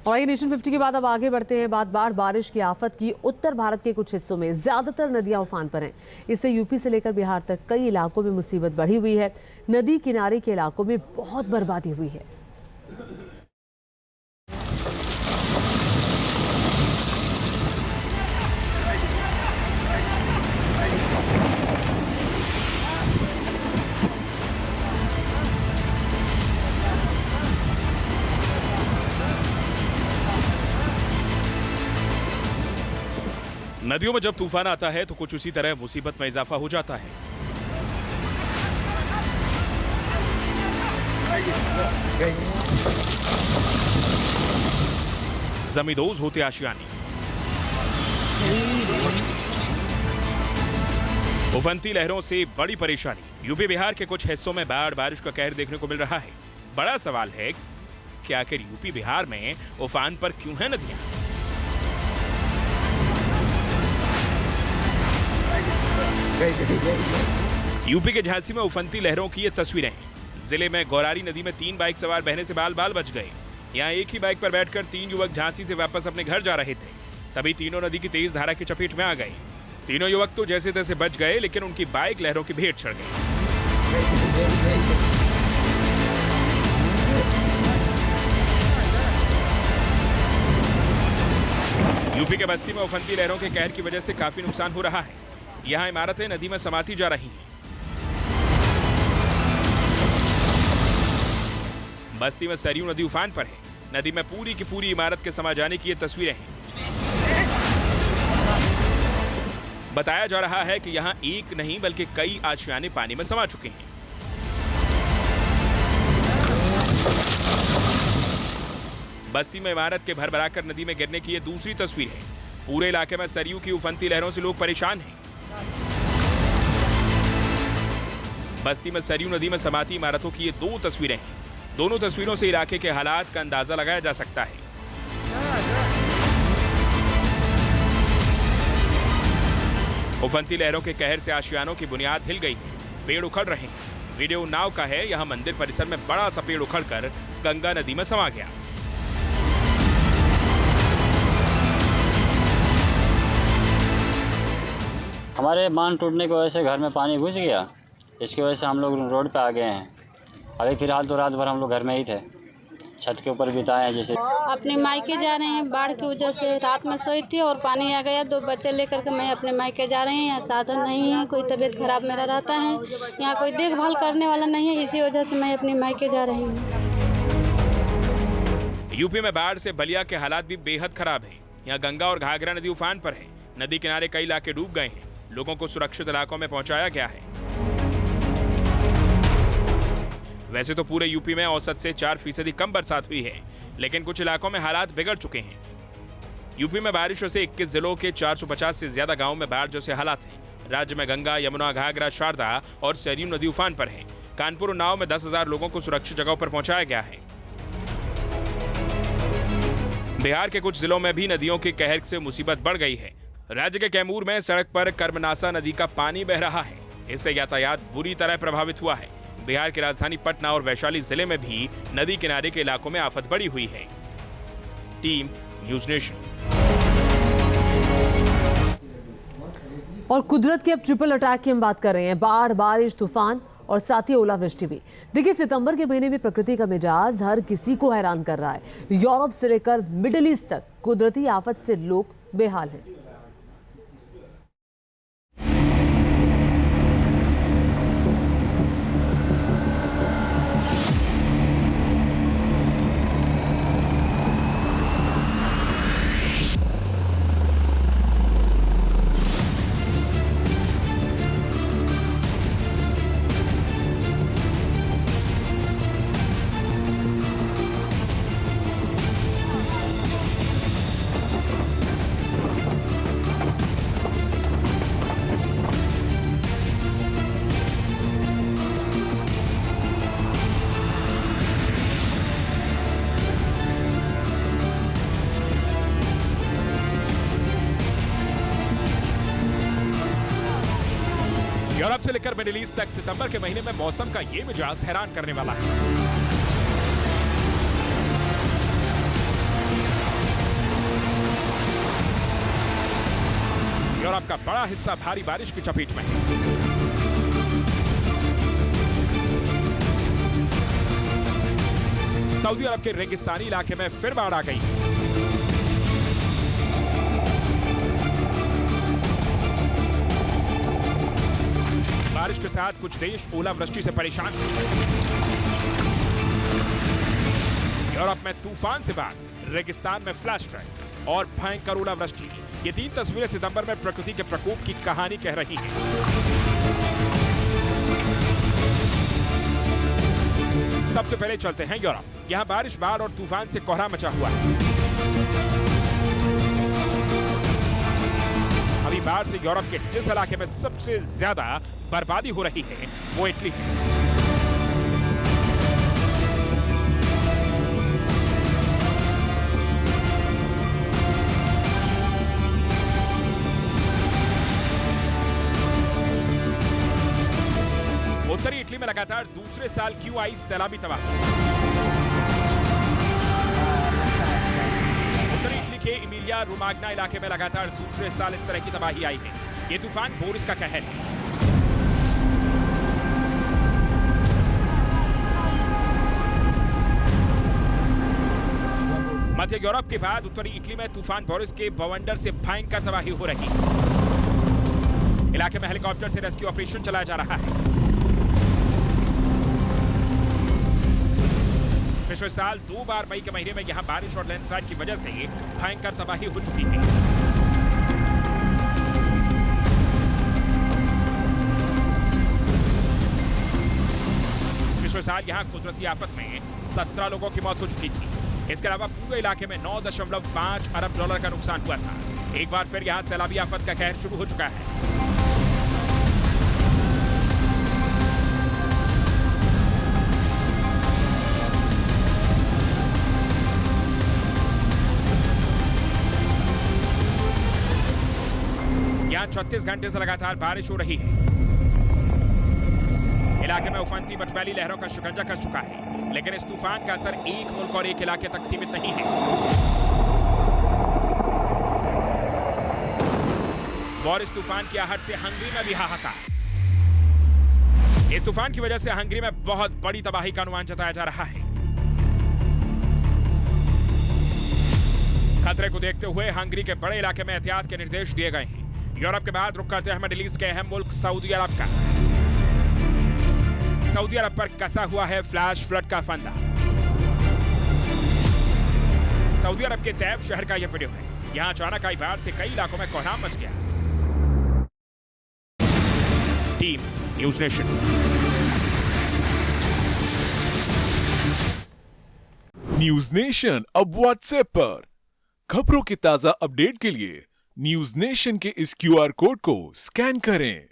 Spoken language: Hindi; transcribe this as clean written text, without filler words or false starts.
और ये नेशन 50 के बाद अब आगे बढ़ते हैं। बाढ़ बारिश की आफत की। उत्तर भारत के कुछ हिस्सों में ज्यादातर नदियां उफान पर हैं। इससे यूपी से लेकर बिहार तक कई इलाकों में मुसीबत बढ़ी हुई है। नदी किनारे के इलाकों में बहुत बर्बादी हुई है। नदियों में जब तूफान आता है तो कुछ उसी तरह मुसीबत में इजाफा हो जाता है। जमींदोज होते आशियाने। उफनती लहरों से बड़ी परेशानी। यूपी बिहार के कुछ हिस्सों में बाढ़ बारिश का कहर देखने को मिल रहा है। बड़ा सवाल है कि आखिर यूपी बिहार में उफान पर क्यों है नदियां? यूपी के झांसी में उफनती लहरों की ये तस्वीरें हैं। जिले में गौरारी नदी में 3 बाइक सवार बहने से बाल बाल बच गए। यहाँ एक ही बाइक पर बैठकर 3 युवक झांसी से वापस अपने घर जा रहे थे। तभी तीनों नदी की तेज धारा की चपेट में आ गए। तीनों युवक तो जैसे तैसे बच गए, लेकिन उनकी बाइक लहरों की भेंट चढ़ गई। यूपी के बस्ती में उफनती लहरों के कहर की वजह से काफी नुकसान हो रहा है। यहाँ इमारतें नदी में समाती जा रही हैं। बस्ती में सरयू नदी उफान पर है। नदी में पूरी की पूरी इमारत के समा जाने की ये तस्वीरें हैं। बताया जा रहा है कि यहाँ एक नहीं बल्कि कई आशियाने पानी में समा चुके हैं। बस्ती में इमारत के भर भराकर नदी में गिरने की ये दूसरी तस्वीर है। पूरे इलाके में सरयू की उफनती लहरों से लोग परेशान हैं। बस्ती में सरयू नदी में समाती इमारतों की ये 2 तस्वीरें हैं। दोनों तस्वीरों से इलाके के हालात का अंदाजा लगाया जा सकता है। उफनती लहरों के कहर से आशियानों की बुनियाद हिल गई है। पेड़ उखड़ रहे हैं। वीडियो उन्नाव का है। यहाँ मंदिर परिसर में बड़ा सा पेड़ उखड़कर गंगा नदी में समा गया। हमारे बांध टूटने की वजह से घर में पानी घुस गया। इसकी वजह से हम लोग रोड पे आ गए हैं। अभी फिलहाल तो रात भर हम लोग घर में ही थे। छत के ऊपर बिताए हैं। जैसे अपने मायके जा रहे हैं। बाढ़ की वजह से रात में सोई थी और पानी आ गया। 2 बच्चे लेकर के मैं अपने मायके जा रहे हैं। साधन नहीं है, कोई तबीयत खराब मेरा रहता है। यहाँ कोई देखभाल करने वाला नहीं है। इसी वजह से मैं अपने मायके जा रही हूँ। यूपी में बाढ़ से बलिया के हालात भी बेहद खराब हैं। यहाँ गंगा और घाघरा नदी उफान पर है। नदी किनारे कई इलाके डूब गए हैं। लोगों को सुरक्षित इलाकों में पहुंचाया गया है। वैसे तो पूरे यूपी में औसत से 4% कम बरसात हुई है, लेकिन कुछ इलाकों में हालात बिगड़ चुके हैं। यूपी में बारिशों से 21 जिलों के 450 से ज्यादा गांवों में बाढ़ जैसे हालात हैं। राज्य में गंगा, यमुना, घाघरा, शारदा और सरयू नदी उफान पर है। कानपुर उन्नाव में 10,000 लोगों को सुरक्षित जगहों पर पहुंचाया गया है। बिहार के कुछ जिलों में भी नदियों के कहर से मुसीबत बढ़ गई है। राज्य के कैमूर में सड़क पर कर्मनासा नदी का पानी बह रहा है। इससे यातायात बुरी तरह प्रभावित हुआ है। बिहार की राजधानी पटना और वैशाली जिले में भी नदी किनारे के इलाकों में आफत बढ़ी हुई है। Team news nation. और कुदरत के अब ट्रिपल अटैक की हम बात कर रहे हैं। बाढ़, बारिश, तूफान और साथ ही ओलावृष्टि भी। देखिए, सितंबर के महीने में प्रकृति का मिजाज हर किसी को हैरान कर रहा है। यूरोप से लेकर मिडिल ईस्ट तक कुदरती आफत से लोग बेहाल हैं। यूरोप से लेकर मिडिल ईस्ट तक सितंबर के महीने में मौसम का ये मिजाज हैरान करने वाला है। यूरोप का बड़ा हिस्सा भारी बारिश की चपेट में है। सऊदी अरब के रेगिस्तानी इलाके में फिर बाढ़ आ गई। बारिश के साथ कुछ देश ओलावृष्टि से परेशान हैं। यूरोप में तूफान से बाढ़, रेगिस्तान में फ्लैश फ्लड और भयंकर ओलावृष्टि, ये 3 तस्वीरें सितंबर में प्रकृति के प्रकोप की कहानी कह रही हैं। सबसे पहले चलते हैं यूरोप। यहाँ बारिश, बाढ़ और तूफान से कोहरा मचा हुआ है। अभी बाढ़ से यूरोप के जिस इलाके में सबसे ज्यादा बर्बादी हो रही है वो इटली है। उत्तरी इटली में लगातार दूसरे साल क्यों आई सैलाबी तबाही। उत्तरी इटली के इमिलिया रोमाग्ना इलाके में लगातार दूसरे साल इस तरह की तबाही आई है। ये तूफान बोरिस का कहर है। मध्य यूरोप के बाद उत्तरी इटली में तूफान बोरिस के बवंडर से भयंकर तबाही हो रही है। इलाके में हेलीकॉप्टर से रेस्क्यू ऑपरेशन चलाया जा रहा है। पिछले साल 2 बार मई के महीने में यहां बारिश और लैंडस्लाइड की वजह से भयंकर तबाही हो चुकी है। पिछले साल यहां कुदरती आफत में 17 लोगों की मौत हो चुकी थी। इसके अलावा पूरे इलाके में 9.5 अरब डॉलर का नुकसान हुआ था। एक बार फिर यहां सैलाबी आफत का कहर शुरू हो चुका है। यहाँ 36 घंटे से लगातार बारिश हो रही है। इलाके में उफनती मटमैली लहरों का शिकंजा कस चुका है, लेकिन इस तूफान का असर एक मुल्क और एक इलाके तक सीमित नहीं है। बोरिस तूफान की आहट से हंगरी में भी हाहाकार। इस तूफान की वजह से हंगरी में बहुत बड़ी तबाही का अनुमान जताया जा रहा है। खतरे को देखते हुए हंगरी के बड़े इलाके में एहतियात के निर्देश दिए गए हैं। यूरोप के बाद रुक करते हैं मिडिल ईस्ट के अहम मुल्क सऊदी अरब का। सऊदी अरब पर कसा हुआ है फ्लैश फ्लड का फंदा। सऊदी अरब के तैफ शहर का यह वीडियो है। यहां अचानक आई बाढ़ से कई इलाकों में कोहराम मच गया। Team news nation. News nation अब व्हाट्सएप पर खबरों के ताजा अपडेट के लिए न्यूज नेशन के इस QR कोड को स्कैन करें।